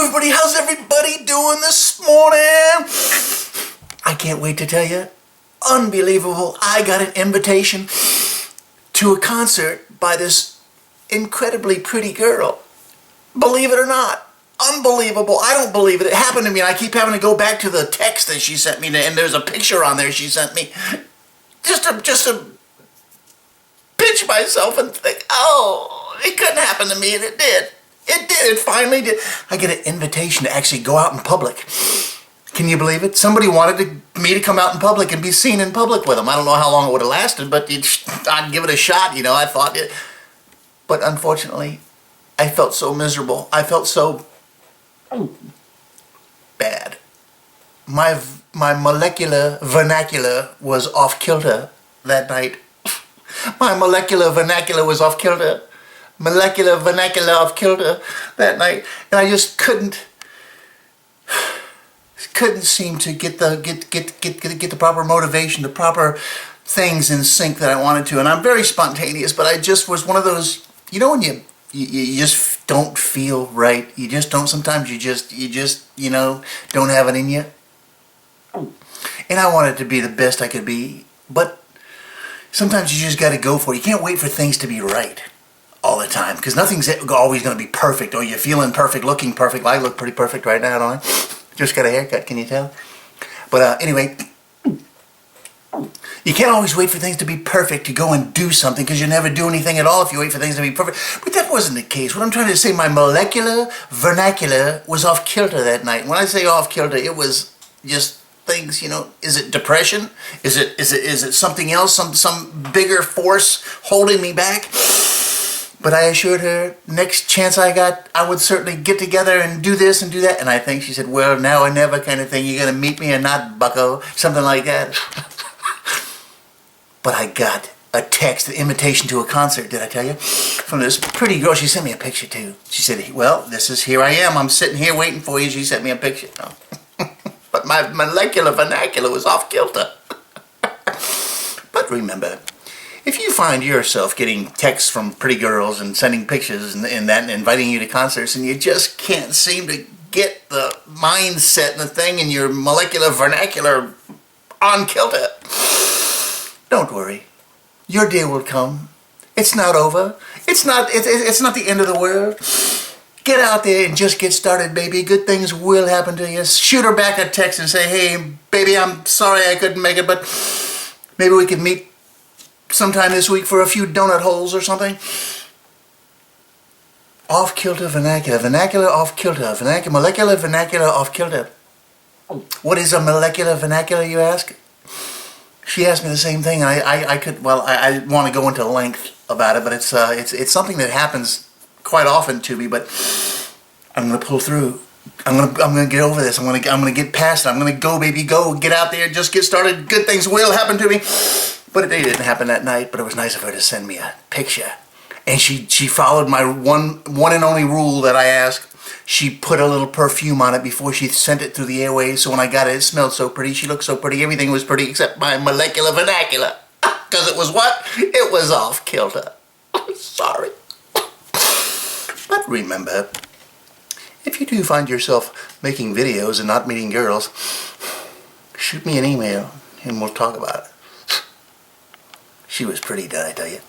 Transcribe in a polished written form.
everybody. How's everybody doing this morning? I can't wait to tell you. Unbelievable. I got an invitation to a concert by this incredibly pretty girl. Believe it or not. Unbelievable. I don't believe it. It happened to me, and I keep having to go back to the text that she sent me, and there's a picture on there she sent me. Just to pinch myself and think, oh, it couldn't happen to me, and it did. It did. It finally did. I get an invitation to actually go out in public. Can you believe it? Somebody wanted me to come out in public and be seen in public with them. I don't know how long it would have lasted, but I'd give it a shot, you know. I thought it. But unfortunately, I felt so miserable. I felt so bad. My molecular vernacular was off kilter that night. My molecular vernacular was off kilter. Molecular vernacular off kilter that night, and I just couldn't seem to get the proper motivation, the proper things in sync that I wanted to. And I'm very spontaneous, but I just was one of those, you know, when you just don't feel right. You just don't. Sometimes you just you know, don't have it in you. And I wanted to be the best I could be, but sometimes you just got to go for it. You can't wait for things to be right all the time, because nothing's always going to be perfect. Or you're feeling perfect, looking perfect. I look pretty perfect right now, don't I? Just got a haircut, can you tell? But anyway, you can't always wait for things to be perfect to go and do something, because you never do anything at all if you wait for things to be perfect. But that wasn't the case. What I'm trying to say, my molecular vernacular was off kilter that night. When I say off kilter, it was just things, you know. Is it depression? Is it something else? Some bigger force holding me back? But I assured her, next chance I got, I would certainly get together and do this and do that. And I think she said, well, now or never kind of thing. You're going to meet me or not, bucko? Something like that. But I got a text, an invitation to a concert, did I tell you? From this pretty girl. She sent me a picture, too. She said, well, here I am. I'm sitting here waiting for you. She sent me a picture. Oh. But my molecular vernacular was off kilter. But remember, if you find yourself getting texts from pretty girls and sending pictures and that and inviting you to concerts, and you just can't seem to get the mindset and the thing in your molecular vernacular on kilter, don't worry. Your day will come. It's not over. It's not the end of the world. Get out there and just get started, baby. Good things will happen to you. Shoot her back a text and say, hey, baby, I'm sorry I couldn't make it, but maybe we could meet sometime this week for a few donut holes or something. Off kilter vernacular. Vernacular off kilter. Molecular vernacular off kilter. What is a molecular vernacular, you ask? She asked me the same thing. I want to go into length about it, but it's something that happens quite often to me, but I'm going to pull through. I'm gonna get over this. I'm gonna get past it. I'm gonna go, baby, go. Get out there. Just get started. Good things will happen to me. But it didn't happen that night. But it was nice of her to send me a picture. And she followed my one and only rule that I asked. She put a little perfume on it before she sent it through the airways. So when I got it, it smelled so pretty. She looked so pretty. Everything was pretty except my molecular vernacular. Because it was what? It was off kilter. Sorry. But remember, if you do find yourself making videos and not meeting girls, shoot me an email and we'll talk about it. She was pretty, did I tell you?